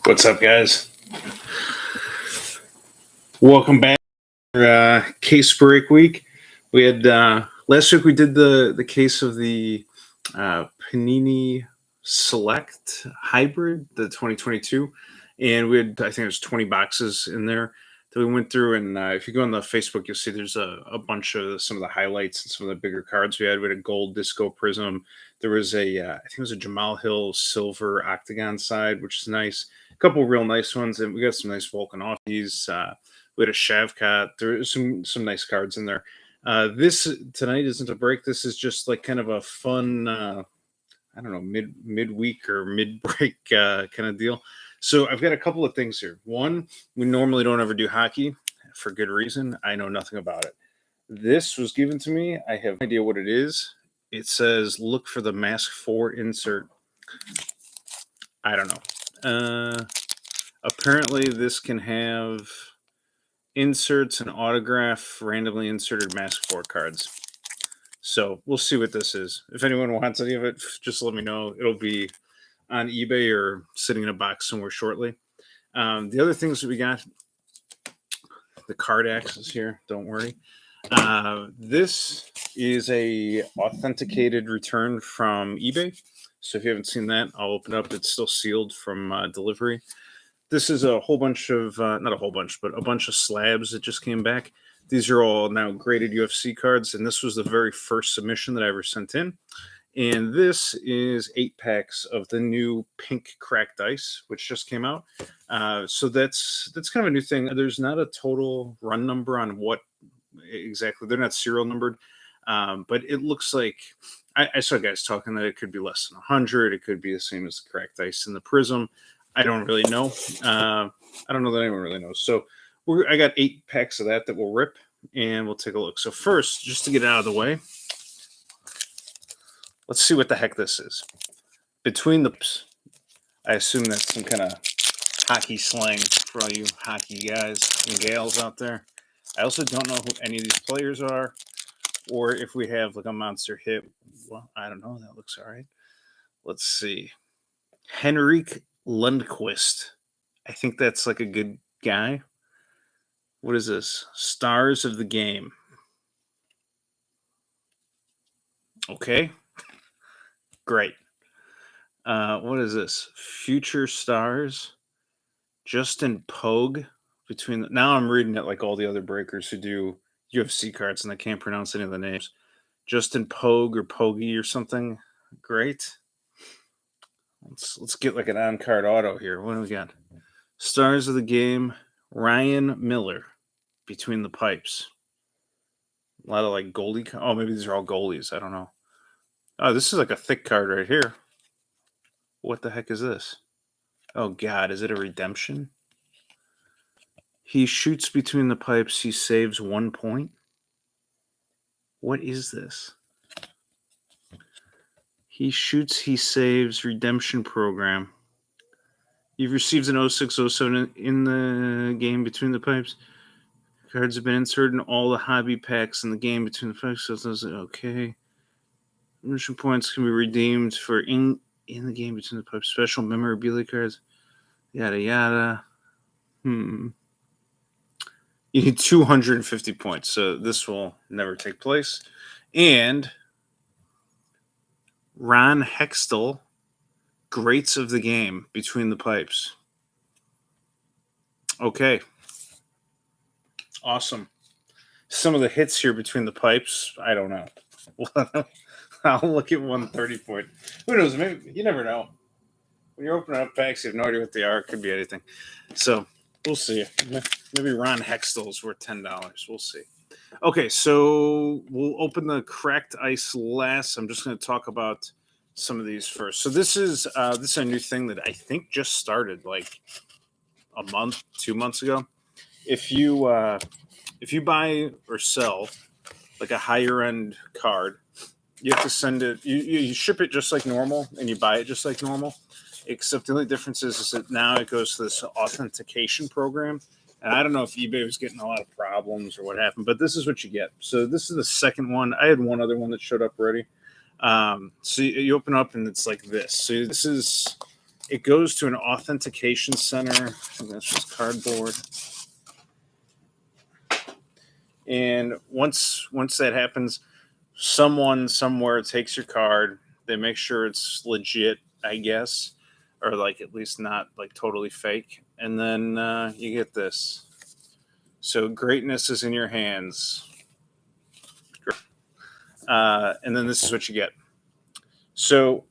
What's up, guys? Welcome back for case break week. We had last week we did the case of the Panini Select Hybrid, the 2022, and we had, I think it was 20 boxes in there that we went through. And if you go on the Facebook, you'll see there's a bunch of some of the highlights and some of the bigger cards we had. We had a gold disco prism. There was I think it was a Jamal Hill silver octagon side, which is nice. A couple real nice ones, and we got some nice Volkanovskis. We had a Shavkat. There's some nice cards in there. This tonight isn't a break. This is just like kind of a fun, I don't know, midweek or mid break kind of deal. So I've got a couple of things here. One, we normally don't ever do hockey for good reason. I know nothing about it. This was given to me. I have no idea what it is. It says look for the Mask 4 insert. I don't know. Apparently this can have inserts and autograph randomly inserted Mask 4 cards. So we'll see what this is. If anyone wants any of it, just let me know. It'll be on eBay or sitting in a box somewhere shortly. The other things that we got, the card axes here, don't worry. This is a authenticated return from eBay. So if you haven't seen that, I'll open it up. It's still sealed from delivery. This is a whole bunch of, not a whole bunch, but a bunch of slabs that just came back. These are all now graded UFC cards, and this was the very first submission that I ever sent in. And this is 8 packs of the new pink cracked ice, which just came out. So that's kind of a new thing. There's not a total run number on what exactly. They're not serial numbered, but it looks like I saw guys talking that it could be less than 100. It could be the same as the cracked ice in the Prism. I don't really know. I don't know that anyone really knows. So I got 8 packs of that we'll rip, and we'll take a look. So first, just to get it out of the way, let's see what the heck this is. Between the, I assume that's some kind of hockey slang for all you hockey guys and gals out there. I also don't know who any of these players are, or if we have like a monster hit. Well, I don't know. That looks all right. Let's see. Henrik Lundqvist. I think that's like a good guy. What is this? Stars of the Game. Okay. Great. What is this? Future Stars. Justin Pogue. Now I'm reading it like all the other breakers who do UFC cards and I can't pronounce any of the names. Justin Pogue or Poggy or something. Great. Let's get like an on-card auto here. What do we got? Stars of the Game. Ryan Miller. Between the Pipes. A lot of like goalie. Oh, maybe these are all goalies. I don't know. Oh, this is like a thick card right here. What the heck is this? Oh, God. Is it a redemption? He shoots between the pipes. He saves 1 point. What is this? He shoots, he saves, redemption program. You've received an 0607 in the game between the pipes. Cards have been inserted in all the hobby packs in the game between the pipes. So okay. Mission points can be redeemed for in the game between the pipes. Special memorabilia cards. Yada yada. You need 250 points, so this will never take place. And Ron Hextall, Greats of the Game, Between the Pipes. Okay. Awesome. Some of the hits here between the pipes, I don't know. I'll look at 130 for it. Who knows? Maybe you never know. When you're opening up packs, you have no idea what they are. It could be anything. So we'll see. Maybe Ron Hextall's worth $10. We'll see. Okay, so we'll open the cracked ice last. I'm just going to talk about some of these first. So this is a new thing that I think just started like a month, 2 months ago. If you buy or sell like a higher end card, you have to send it. You ship it just like normal, and you buy it just like normal. Except the only difference is that now it goes to this authentication program. And I don't know if eBay was getting a lot of problems or what happened, but this is what you get. So this is the second one. I had one other one that showed up already. So you open up and it's like this. So this is It goes to an authentication center. I think that's just cardboard. And once that happens, someone somewhere takes your card. They make sure it's legit, I guess, or like at least not like totally fake. And then you get this. So greatness is in your hands. And then this is what you get. So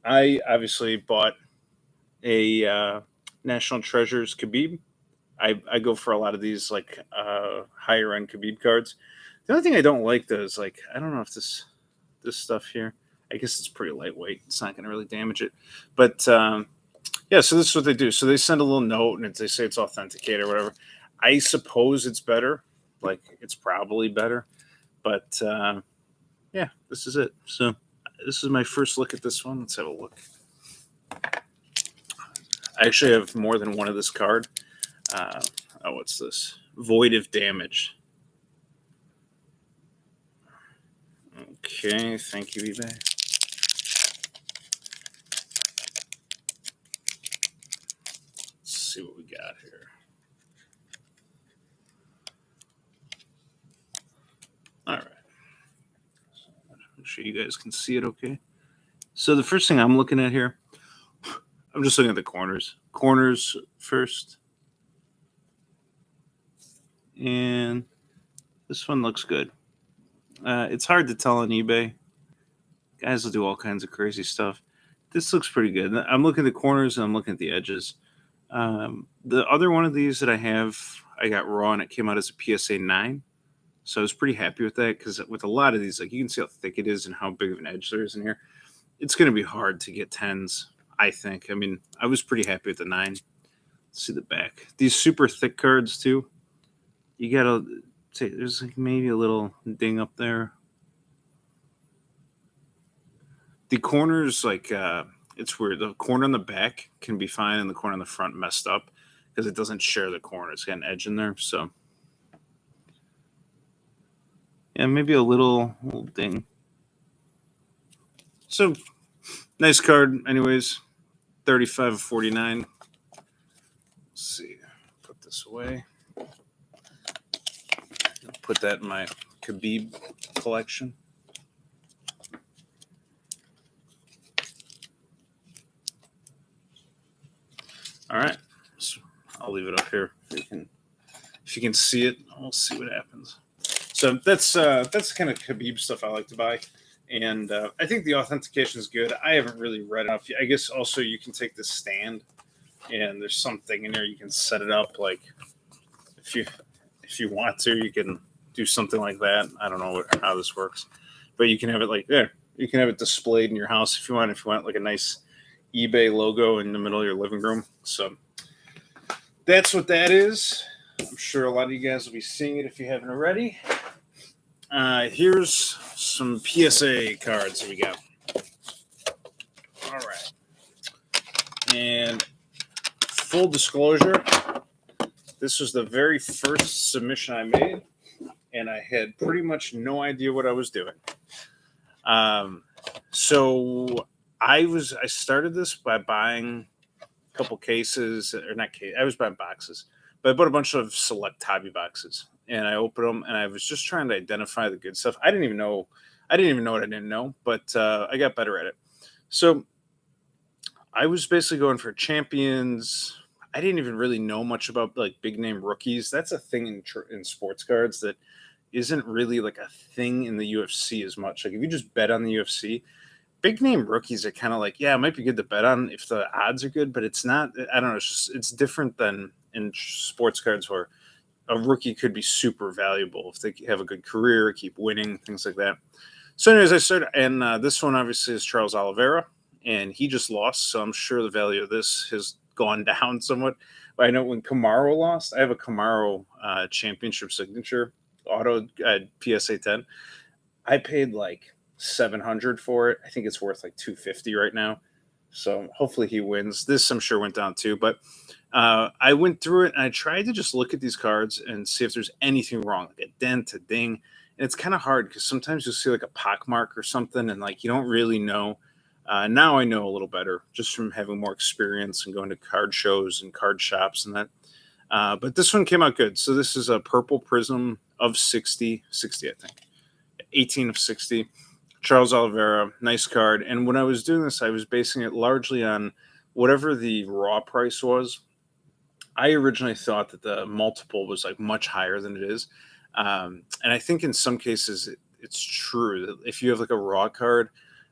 I obviously bought a National Treasures Khabib. I go for a lot of these like higher end Khabib cards. The only thing I don't like though is like I don't know if this stuff here. I guess it's pretty lightweight. It's not going to really damage it. But yeah, so this is what they do. So they send a little note and they say it's authenticated or whatever. I suppose it's better. Like it's probably better. But yeah, this is it. So this is my first look at this one. Let's have a look. I actually have more than one of this card. Oh, what's this? Void of Damage. Okay, thank you, eBay. Let's see what we got here. All right. So make sure you guys can see it okay. So the first thing I'm looking at here, I'm just looking at the corners. Corners first. And this one looks good. It's hard to tell on eBay. Guys will do all kinds of crazy stuff. This looks pretty good. I'm looking at the corners and I'm looking at the edges. The other one of these that I have, I got raw and it came out as a PSA 9. So I was pretty happy with that because with a lot of these, like you can see how thick it is and how big of an edge there is in here. It's going to be hard to get 10s, I think. I mean, I was pretty happy with the 9. Let's see the back. These super thick cards too. You got to say there's like maybe a little ding up there. The corners, like it's weird. The corner on the back can be fine, and the corner on the front messed up because it doesn't share the corner. It's got an edge in there, so yeah, maybe a little ding. So nice card, anyways. 35 of 49. Let's see. Put this away. Put that in my Khabib collection. All right, so I'll leave it up here. If you can see it, we'll see what happens. So that's kind of Khabib stuff I like to buy, and I think the authentication is good. I haven't really read enough. I guess also you can take this stand, and there's something in there you can set it up. Like if you want to, you can do something like that. I don't know how this works, but you can have it like there. You can have it displayed in your house if you want. If you want like a nice eBay logo in the middle of your living room. So that's what that is. I'm sure a lot of you guys will be seeing it if you haven't already. Here's some PSA cards that we got. All right. And full disclosure, this was the very first submission I made, and I had pretty much no idea what I was doing. So I started this by buying a couple cases, or not cases. I was buying boxes, but I bought a bunch of select hobby boxes, and I opened them, and I was just trying to identify the good stuff. I didn't even know what I didn't know, but I got better at it. So I was basically going for champions. I didn't even really know much about like big name rookies. That's a thing in sports cards that isn't really like a thing in the UFC as much. Like if you just bet on the UFC, big name rookies are kind of like, yeah, it might be good to bet on if the odds are good, but it's not. I don't know. It's different than in sports cards where a rookie could be super valuable if they have a good career, keep winning, things like that. So, anyways, I started, and this one obviously is Charles Oliveira, and he just lost, so I'm sure the value of this has gone down somewhat. But I know when Camaro lost, I have a Camaro championship signature auto PSA 10. I paid like $700 for it. I think it's worth like $250 right now. So hopefully he wins. This I'm sure went down too, but I went through it and I tried to just look at these cards and see if there's anything wrong, like a dent, a ding. And it's kind of hard because sometimes you'll see like a pock mark or something, and like you don't really know Now I know a little better just from having more experience and going to card shows and card shops and that. But this one came out good. So this is a purple prism of 60, I think, 18 of 60. Charles Oliveira, nice card. And when I was doing this, I was basing it largely on whatever the raw price was. I originally thought that the multiple was like much higher than it is. And I think in some cases it's true that if you have like a raw card,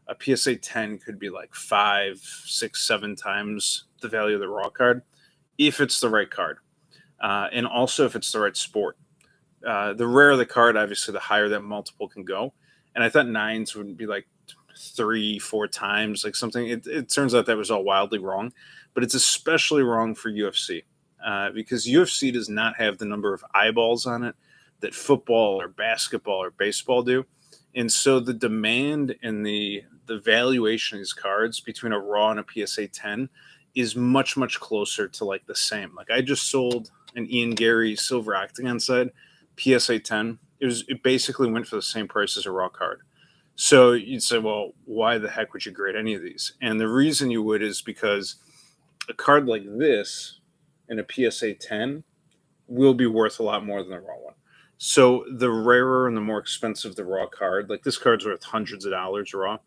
a PSA 10 could be like five, six, seven times the value of the raw card if it's the right card. And also if it's the right sport. The rarer the card, obviously, the higher that multiple can go. And I thought nines would be like three, four times, like something. It turns out that was all wildly wrong, but it's especially wrong for UFC because UFC does not have the number of eyeballs on it that football or basketball or baseball do. And so the demand and the valuation of these cards between a raw and a PSA 10 is much, much closer to like the same. Like I just sold an Ian Gary Silver Octagon side PSA 10. It basically went for the same price as a raw card. So you'd say, well, why the heck would you grade any of these? And the reason you would is because a card like this in a PSA 10 will be worth a lot more than the raw one. So the rarer and the more expensive the raw card, like this card's worth hundreds of dollars raw.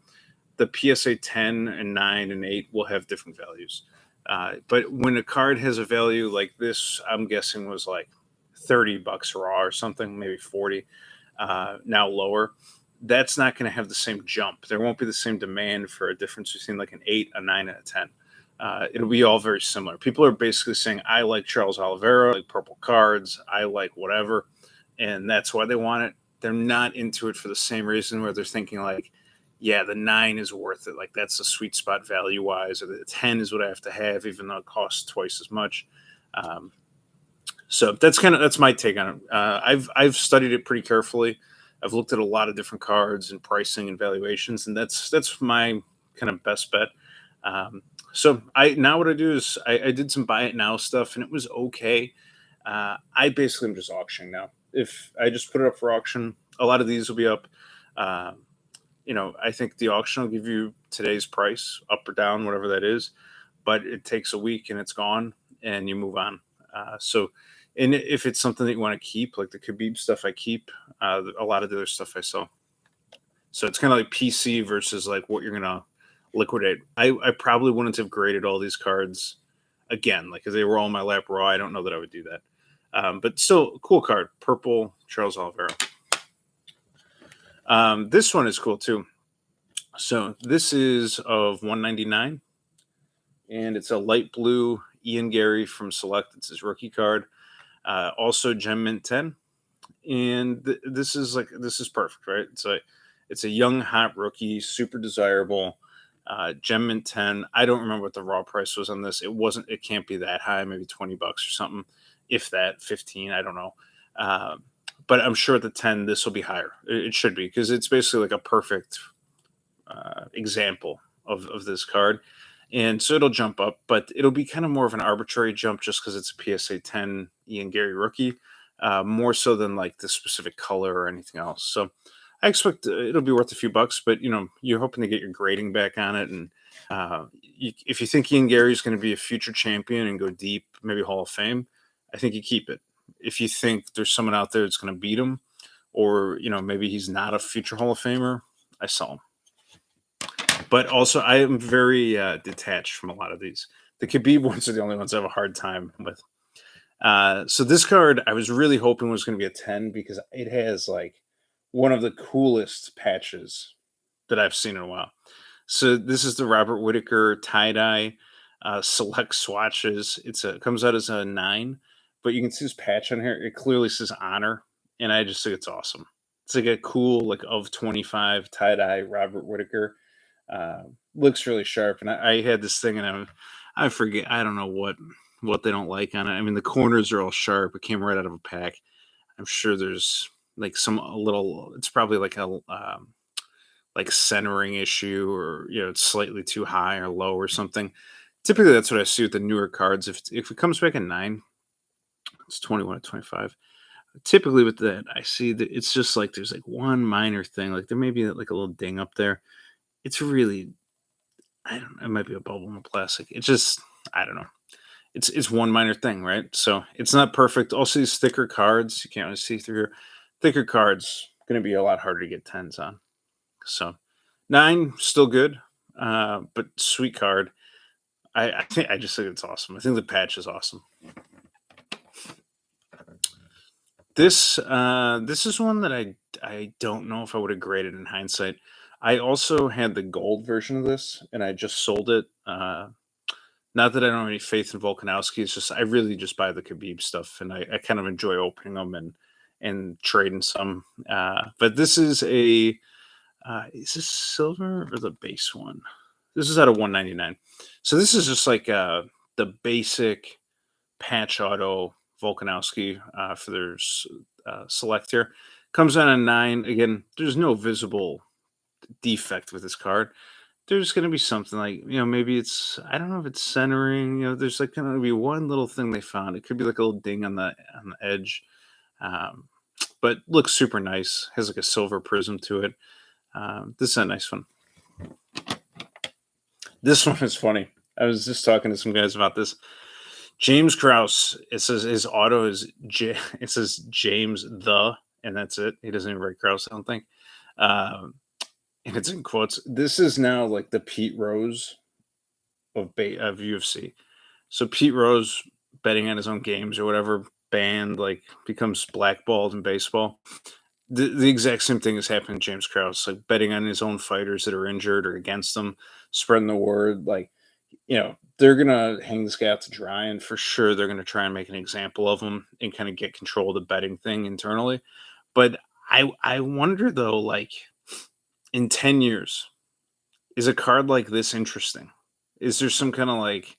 The PSA 10 and 9 and 8 will have different values. But when a card has a value like this, I'm guessing was like $30 raw or something, maybe 40, now lower, that's not going to have the same jump. There won't be the same demand for a difference between like an 8, a 9, and a 10. It'll be all very similar. People are basically saying, I like Charles Oliveira, I like purple cards, I like whatever, and that's why they want it. They're not into it for the same reason where they're thinking like, yeah, the 9 is worth it. Like that's the sweet spot value wise, or the 10 is what I have to have, even though it costs twice as much. So that's my take on it. I've studied it pretty carefully. I've looked at a lot of different cards and pricing and valuations, and that's my kind of best bet. So I now what I do is I did some buy it now stuff, and it was okay. I basically am just auctioning now. If I just put it up for auction, a lot of these will be up. Uh, I think the auction will give you today's price, up or down, whatever that is. But it takes a week and it's gone, and you move on. And if it's something that you want to keep, like the Khabib stuff, I keep a lot of the other stuff I sell. So it's kind of like PC versus like what you're gonna liquidate. I probably wouldn't have graded all these cards again, like if they were all in my lap raw. I don't know that I would do that. But still, cool card, purple Charles Oliveira. This one is cool too. So this is of 199, and it's a light blue Ian Gary from Select. It's his rookie card. Also Gem Mint 10, and this is perfect, right? It's a young hot rookie, super desirable. Gem Mint 10. I don't remember what the raw price was on this. It can't be that high, maybe $20 or something, if that, 15. I don't know. But I'm sure at the 10 this will be higher. It should be, because it's basically like a perfect example of this card. And so it'll jump up, but it'll be kind of more of an arbitrary jump just because it's a PSA 10 Ian Gary rookie, more so than like the specific color or anything else. So I expect it'll be worth a few bucks, but you're hoping to get your grading back on it. And if you think Ian Gary is going to be a future champion and go deep, maybe Hall of Fame, I think you keep it. If you think there's someone out there that's going to beat him, or maybe he's not a future Hall of Famer, I sell him. But also, I am very detached from a lot of these. The Khabib ones are the only ones I have a hard time with. So this card, I was really hoping was going to be a 10 because it has like one of the coolest patches that I've seen in a while. So this is the Robert Whitaker tie-dye select swatches. It comes out as a 9, but you can see this patch on here. It clearly says honor, and I just think it's awesome. It's like a cool like of 25 tie-dye Robert Whitaker. Looks really sharp, and I had this thing, and I forget, I don't know what they don't like on it. I mean, the corners are all sharp. It came right out of a pack. I'm sure there's like a little. It's probably like a like centering issue, or it's slightly too high or low or something. Typically, that's what I see with the newer cards. If it comes back a 9, it's 21 to 25. Typically with that, I see that it's just like there's like one minor thing. Like there may be like a little ding up there. It's really I don't know, it might be a bubble in the plastic. It's just, I don't know. It's one minor thing, right? So it's not perfect. Also, these thicker cards, you can't really see through here. Thicker cards going to be a lot harder to get tens on. So 9 still good, but sweet card. I think I just think it's awesome. I think the patch is awesome. This is one that I don't know if I would have graded in hindsight. I also had the gold version of this, and I just sold it. Not that I don't have any faith in Volkanovski. It's just I really just buy the Khabib stuff, and I kind of enjoy opening them and trading some. But this is this silver or the base one? This is out of 199. So this is just like the basic patch auto Volkanovski for their select here. Comes out on 9. Again, there's no visible defect with this card. There's going to be something like, maybe it's, I don't know if it's centering. There's like going to be one little thing they found. It could be like a little ding on the edge, but looks super nice. Has like a silver prism to it. This is a nice one. This one is funny. I was just talking to some guys about this. James Krause. It says his auto is it says James the, and that's it. He doesn't even write Krause, I don't think. And it's in quotes. This is now like the Pete Rose of UFC. So Pete Rose betting on his own games or whatever, banned, like becomes blackballed in baseball. The exact same thing is happening to James Krause, like betting on his own fighters that are injured or against them, spreading the word. Like, they're gonna hang this guy out to dry, and for sure they're gonna try and make an example of him and kind of get control of the betting thing internally. But I wonder though, like in 10 years, is a card like this interesting? Is there some kind of like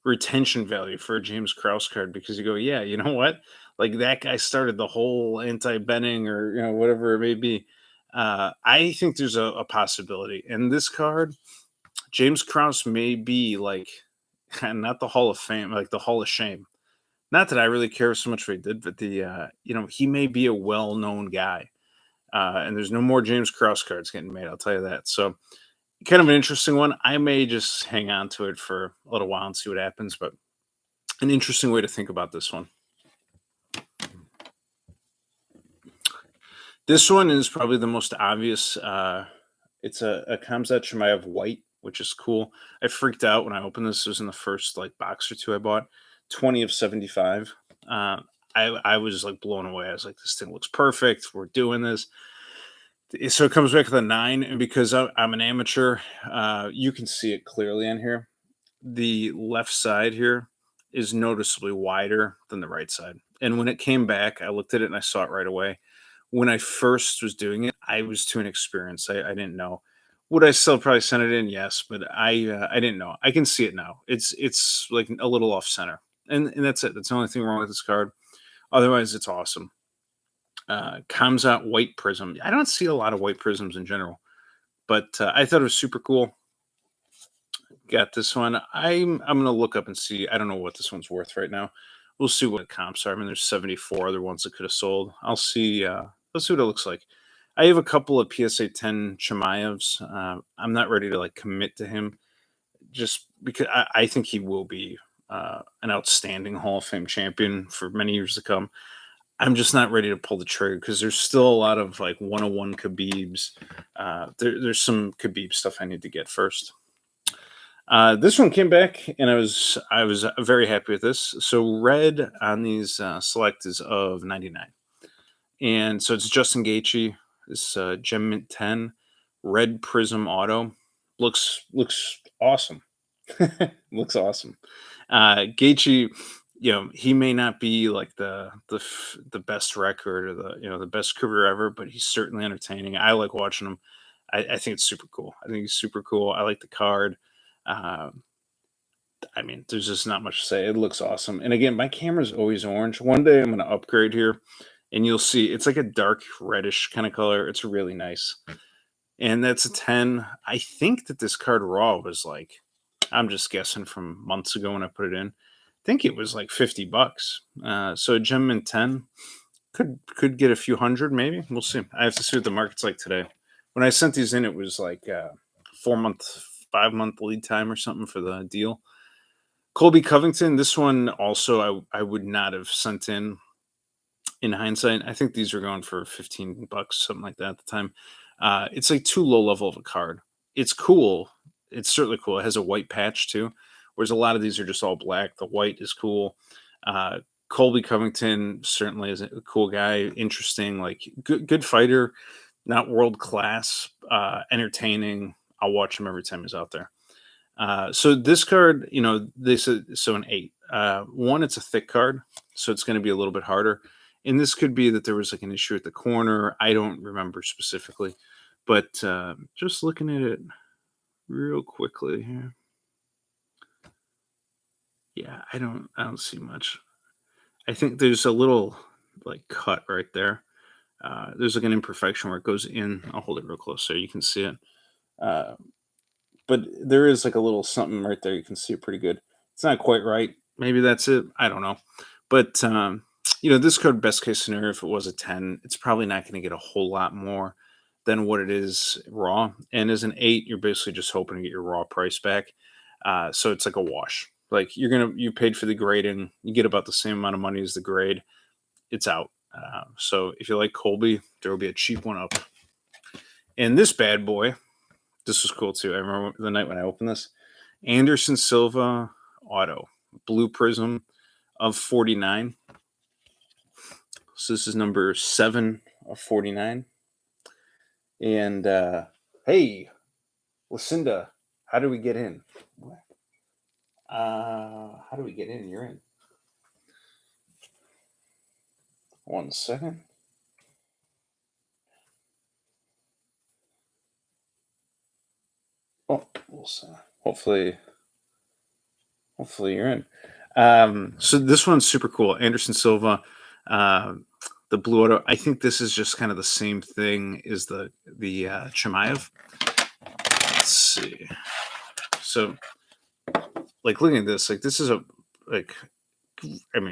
retention value for a James Krause card because you go, yeah, you know what? Like that guy started the whole anti-betting or whatever it may be. I think there's a possibility. And this card, James Krause may be like not the Hall of Fame, like the Hall of Shame. Not that I really care so much what he did, but he may be a well-known guy. And there's no more James Krause cards getting made. I'll tell you that. So kind of an interesting one. I may just hang on to it for a little while and see what happens, but an interesting way to think about this one. This one is probably the most obvious. It's a Kamzat Chimaev white, which is cool. I freaked out when I opened this. It was in the first like box or two I bought. 20 of 75. I was like blown away. I was like, this thing looks perfect. We're doing this. So it comes back with a 9, and because I'm an amateur, you can see it clearly on here. The left side here is noticeably wider than the right side. And when it came back, I looked at it and I saw it right away. When I first was doing it, I was too inexperienced. I didn't know. Would I still probably send it in? Yes, but I didn't know. I can see it now. It's like a little off center, and that's it. That's the only thing wrong with this card. Otherwise, it's awesome. Comes out white prism. I don't see a lot of white prisms in general, but I thought it was super cool. Got this one. I'm gonna look up and see. I don't know what this one's worth right now. We'll see what the comps are. I mean, there's 74 other ones that could have sold. I'll see. Let's see what it looks like. I have a couple of PSA 10 Chimaevs. I'm not ready to like commit to him, just because I think he will be an outstanding Hall of Fame champion for many years to come. I'm just not ready to pull the trigger because there's still a lot of like 101 Khabibs. There's some Khabib stuff I need to get first. This one came back, and I was very happy with this. So red on these select is of 99, and so it's Justin Gaethje. This Gem Mint 10 red prism auto looks awesome. Looks awesome. Gaethje, he may not be like the best record or the best career ever, but he's certainly entertaining. I like watching him. I think it's super cool. I think he's super cool. I like the card. I mean, there's just not much to say. It looks awesome. And again, my camera's always orange. One day I'm going to upgrade here, and you'll see it's like a dark reddish kind of color. It's really nice. And that's a 10. I think that this card raw was like, I'm just guessing from months ago when I put it in. I think it was like $50. So a Gem Mint 10 could get a few hundred, maybe. We'll see. I have to see what the market's like today. When I sent these in, it was like 4 month 5-month lead time or something for the deal. Colby Covington, this one also I would not have sent in hindsight. I think these were going for $15, something like that at the time. It's like too low level of a card. It's cool. It's certainly cool. It has a white patch too, whereas a lot of these are just all black. The white is cool. Uh, Colby Covington certainly is a cool guy, interesting, like good fighter, not world class, entertaining. I'll watch him every time he's out there. So this card, they said so an 8. One, it's a thick card, so it's going to be a little bit harder. And this could be that there was like an issue at the corner. I don't remember specifically, but just looking at it real quickly here. Yeah, I don't see much. I think there's a little like cut right there. There's like an imperfection where it goes in. I'll hold it real close so you can see it. Uh, but there is like a little something right there. You can see it pretty good. It's not quite right. Maybe that's it. I don't know. But this card, best case scenario, if it was a 10, it's probably not going to get a whole lot more than what it is raw. And as an 8, you're basically just hoping to get your raw price back. So it's like a wash. Like you paid for the grading, you get about the same amount of money as the grade. It's out. So if you like Colby, there will be a cheap one up. And this bad boy, this was cool too. I remember the night when I opened this. Anderson Silva auto, blue prism of 49. So this is number 7 of 49. And hey, Lucinda, how do we get in? What? How do we get in? You're in. 1 second. Oh, we'll see. Hopefully you're in. So this one's super cool. Anderson Silva, the blue auto. I think this is just kind of the same thing as the Chimaev. Let's see. So, like looking at this, like this is a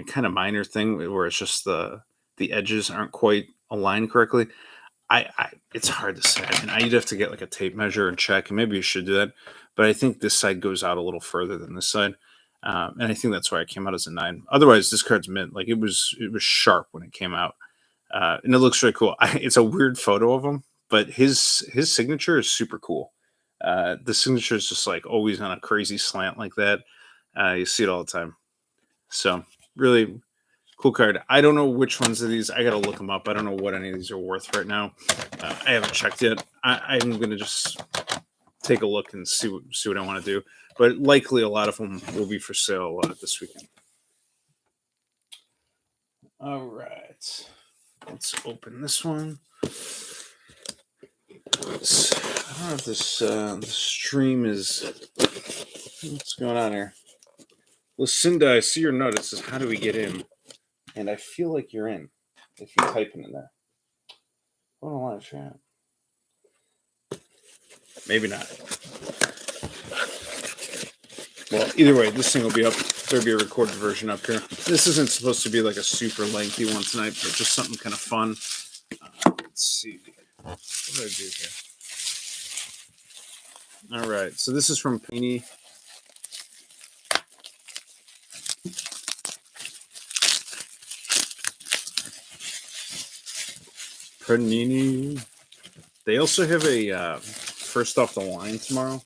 kind of minor thing where it's just the edges aren't quite aligned correctly. It's hard to say. I'd have to get like a tape measure and check, and maybe you should do that. But I think this side goes out a little further than this side, and I think that's why it came out as a 9. Otherwise, this card's mint. Like it was sharp when it came out, and it looks really cool. It's a weird photo of him, but his signature is super cool. The signature is just like always on a crazy slant like that. You see it all the time. So really cool card. I don't know which ones of these. I got to look them up. I don't know what any of these are worth right now. I haven't checked yet. I'm going to just take a look and see what I want to do. But likely a lot of them will be for sale this weekend. All right. Let's open this one. I don't know if this stream is... What's going on here? Lucinda, I see your note. It says, how do we get in? And I feel like you're in if you type it in there. What a live chat. Maybe not. Well, either way, this thing will be up. There'll be a recorded version up here. This isn't supposed to be like a super lengthy one tonight, but just something kind of fun. Let's see. What did I do here? All right. So this is from Panini. Panini. They also have a first off the line tomorrow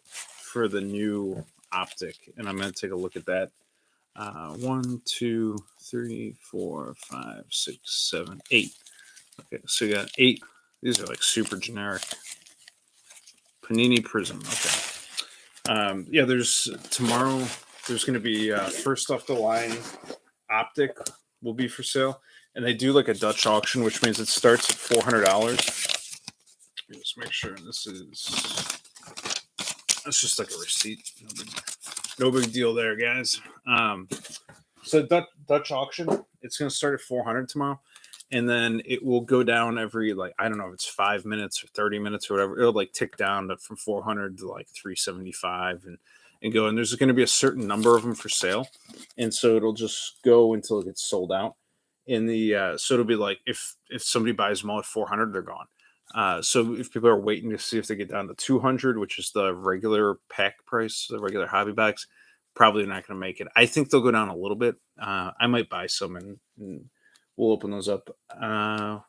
for the new optic, and I'm going to take a look at that. 1, 2, 3, 4, 5, 6, 7, 8. Okay, so you got 8. These are like super generic. Panini Prism. Okay. Yeah, tomorrow. There's going to be first off the line optic will be for sale, and they do like a Dutch auction, which means it starts at $400. Just make sure that's just like a receipt. No big deal there, guys. So Dutch auction, it's going to start at $400 tomorrow, and then it will go down every I don't know if it's 5 minutes or 30 minutes or whatever. It'll tick down from 400 to 375 and go. And there's going to be a certain number of them for sale, and so it'll just go until it gets sold out. So it'll be if somebody buys them all at 400, they're gone. So if people are waiting to see if they get down to 200, which is the regular pack price, the regular hobby box, probably not going to make it. I think they'll go down a little bit. I might buy some and we'll open those up.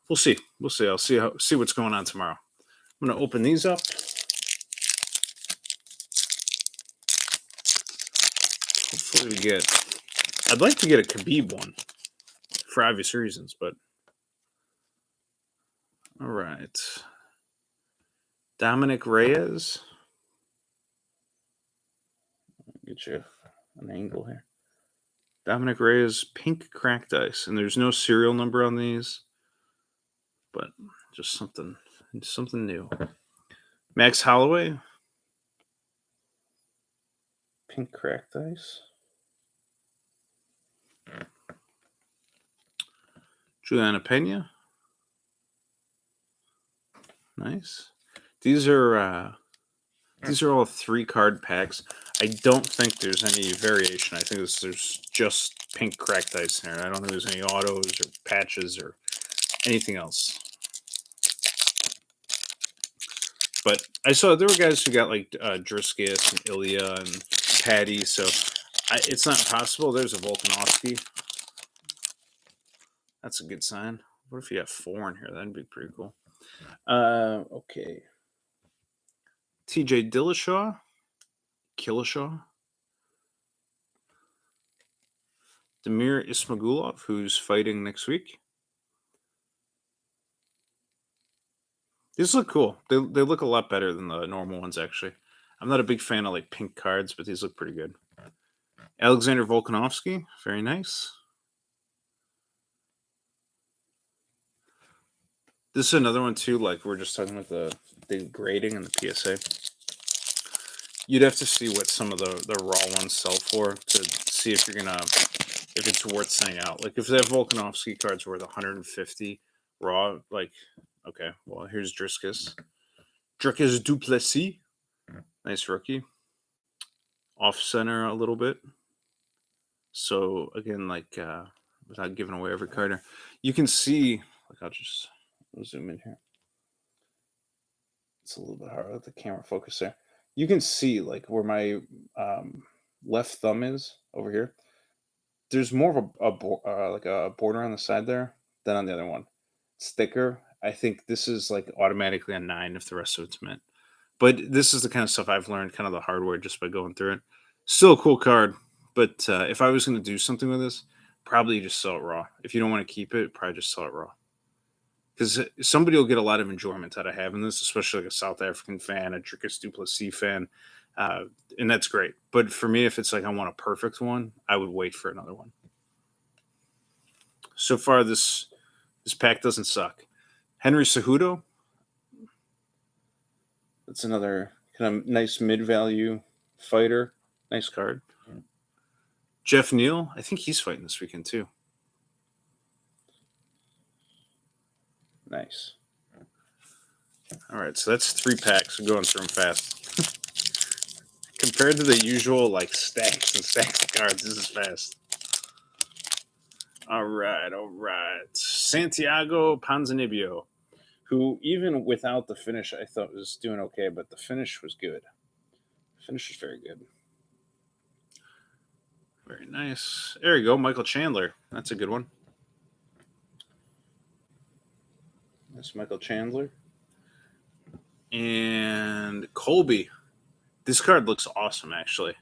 We'll see. We'll see. I'll see what's going on tomorrow. I'm going to open these up. Hopefully we get. I'd like to get a Khabib one for obvious reasons, but all right. Dominic Reyes. Get you an angle here. Dominic Reyes pink cracked ice, and there's no serial number on these, but just something new. Max Holloway, pink cracked ice. Juliana Pena, nice. These are all 3-card packs. I don't think there's any variation. I think there's just pink cracked ice in there. I don't think there's any autos or patches or anything else. But I saw there were guys who got like Driscus and Ilya and Patty, so it's not possible. There's a Volkanovski. That's a good sign. What if you got 4 in here? That'd be pretty cool. Okay. TJ Dillashaw. Killishaw. Damir Ismagulov, who's fighting next week. These look cool. They look a lot better than the normal ones, actually. I'm not a big fan of like pink cards, but these look pretty good. Alexander Volkanovski, very nice. This is another one too. Like we're just talking about the grading and the PSA. You'd have to see what some of the raw ones sell for to see if it's worth sending out. Like if that Volkanovski card's worth 150 raw, like okay, well here's Driscus. Dricus Duplessis, nice rookie. Off center a little bit. So again, like without giving away every card here, you can see. Like I'll zoom in here. It's a little bit hard with the camera focus there. You can see like where my left thumb is over here. There's more of a border on the side there than on the other one. It's thicker. I think this is like automatically a 9 if the rest of it's mint. But this is the kind of stuff I've learned kind of the hard way just by going through it. Still a cool card, but if I was going to do something with this, probably just sell it raw. If you don't want to keep it, probably just sell it raw. Because somebody will get a lot of enjoyment out of having this, especially like a South African fan, a Dricus Duplessis fan, and that's great. But for me, if it's like I want a perfect one, I would wait for another one. So far, this pack doesn't suck. Henry Cejudo, that's another kind of nice mid-value fighter. Nice card. Jeff Neal, I think he's fighting this weekend too. Nice. All right, so that's 3 packs. I'm going through them fast. Compared to the usual like stacks and stacks of cards, this is fast. All right. Santiago Ponzinibbio, who even without the finish, I thought was doing okay, but the finish was good. The finish was very good. Very nice. There you go, Michael Chandler. That's a good one. That's Michael Chandler. And Colby. This card looks awesome, actually.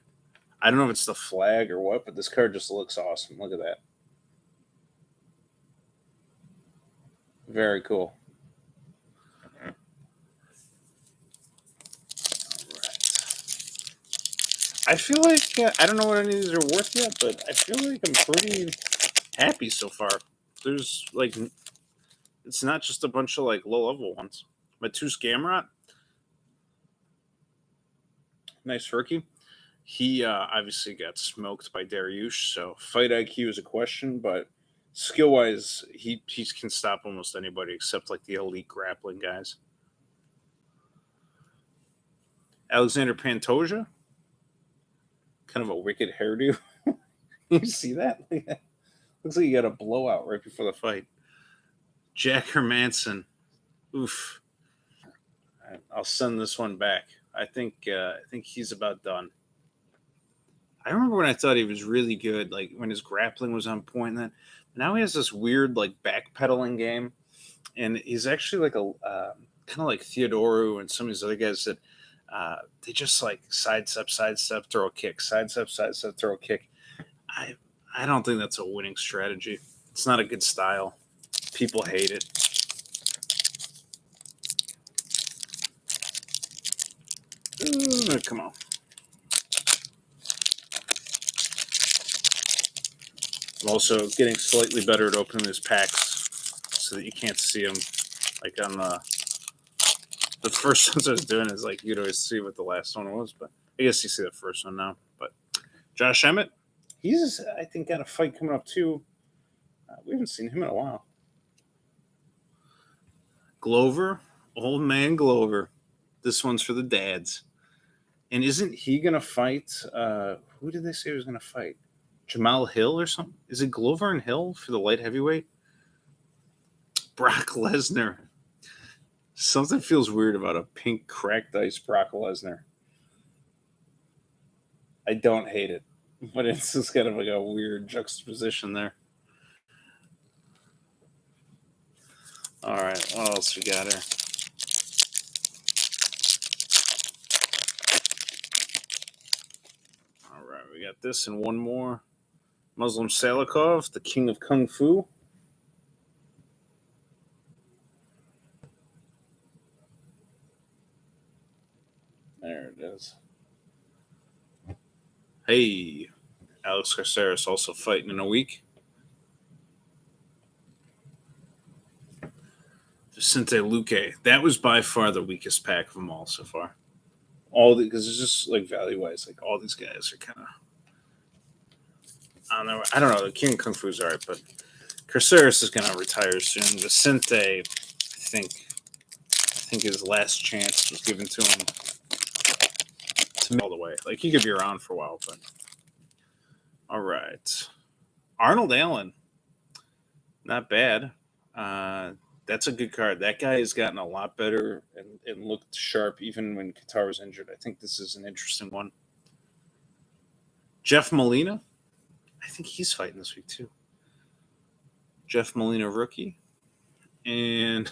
I don't know if it's the flag or what, but this card just looks awesome. Look at that. Very cool. All right. I feel like, I don't know what any of these are worth yet, but I feel like I'm pretty happy so far. There's like, it's not just a bunch of like low level ones. Matus Gamrot, nice rookie. He obviously got smoked by Dariush, so fight IQ is a question, but skill wise, he can stop almost anybody except like the elite grappling guys. Alexander Pantoja, kind of a wicked hairdo. You see that? Looks like you got a blowout right before the fight. Jack Hermanson, oof. I'll send this one back. I think he's about done. I remember when I thought he was really good, like when his grappling was on point. And then now he has this weird like backpedaling game, and he's actually like a kind of like Theodoru and some of these other guys that they just like sidestep, throw a kick, sidestep, throw a kick. I I don't think that's a winning strategy. It's not a good style. People hate it. Come on. I'm also getting slightly better at opening these packs so that you can't see them. Like on the first ones I was doing is like you'd always see what the last one was, but I guess you see the first one now. But Josh Emmett, he's I think got a fight coming up too. We haven't seen him in a while. Glover, old man Glover. This one's for the dads. And isn't he gonna fight? Who did they say he was gonna fight? Jamal Hill or something? Is it Glover and Hill for the light heavyweight? Brock Lesnar. Something feels weird about a pink cracked ice Brock Lesnar. I don't hate it, but it's just kind of like a weird juxtaposition there. All right, what else we got here? All right, we got this and one more. Muslim Salikov, the king of Kung Fu. There it is. Hey, Alex Caceres also fighting in a week. Vicente Luque. That was by far the weakest pack of them all so far. Because it's just like value wise, like all these guys are kind of. I don't know. The King of Kung Fu is alright, but Caceres is going to retire soon. Vicente, I think his last chance was given to him to me all the way. Like he could be around for a while, but all right. Arnold Allen, not bad. That's a good card. That guy has gotten a lot better and looked sharp even when Qatar was injured. I think this is an interesting one. Jeff Molina, I think he's fighting this week too. Jeff Molina, rookie, and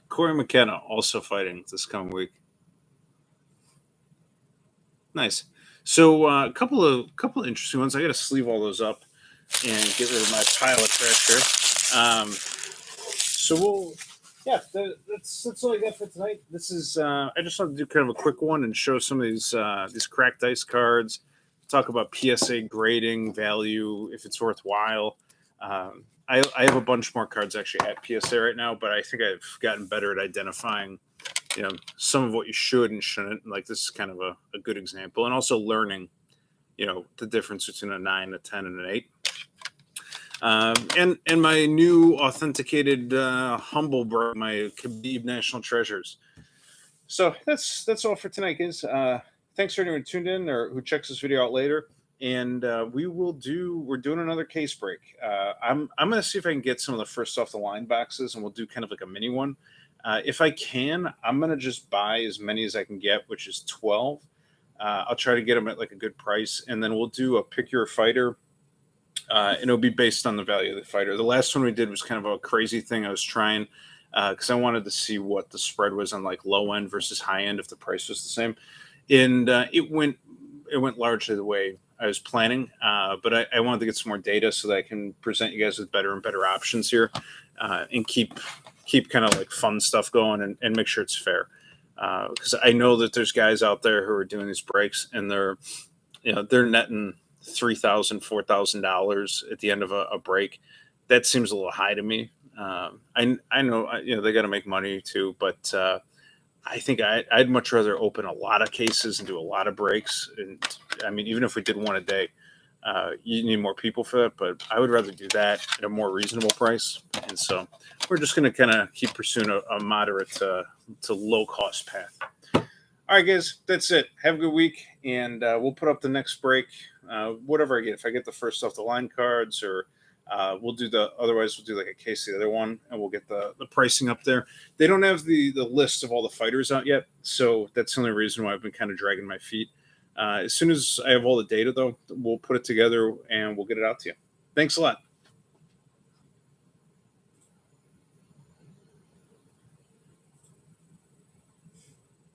Corey McKenna also fighting this coming week. Nice. So a couple of interesting ones. I got to sleeve all those up and get rid of my pile of trash here. That's all I got for tonight. This is I just wanted to do kind of a quick one and show some of these cracked ice cards. Talk about PSA grading value if it's worthwhile. I have a bunch more cards actually at PSA right now, but I think I've gotten better at identifying, some of what you should and shouldn't. Like this is kind of a good example, and also learning, the difference between a 9, a 10, and an 8. And my new authenticated humble bro, my Khabib National Treasures. So that's all for tonight, guys. Thanks for anyone who tuned in or who checks this video out later. And we're doing another case break. I'm gonna see if I can get some of the first off the line boxes, and we'll do kind of like a mini one. If I can, I'm gonna just buy as many as I can get, which is 12. I'll try to get them at like a good price, and then we'll do a pick your fighter. And it'll be based on the value of the fighter. The last one we did was kind of a crazy thing. I was trying because I wanted to see what the spread was on like low end versus high end if the price was the same, and it went largely the way I was planning. But I wanted to get some more data so that I can present you guys with better and better options here, and keep kind of like fun stuff going and make sure it's fair. Because I know that there's guys out there who are doing these breaks and they're netting $3,000, $4,000 at the end of a break. That seems a little high to me. I know they got to make money too, but I think I'd much rather open a lot of cases and do a lot of breaks. And I mean, even if we did one a day, you need more people for that. But I would rather do that at a more reasonable price. And so we're just going to kind of keep pursuing a moderate to low cost path. All right, guys, that's it. Have a good week, and we'll put up the next break. Whatever I get, if I get the first off the line cards or Otherwise we'll do like a case of the other one, and we'll get the pricing up there. They don't have the list of all the fighters out yet, so that's the only reason why I've been kind of dragging my feet. As soon as I have all the data, though, we'll put it together and we'll get it out to you. Thanks a lot.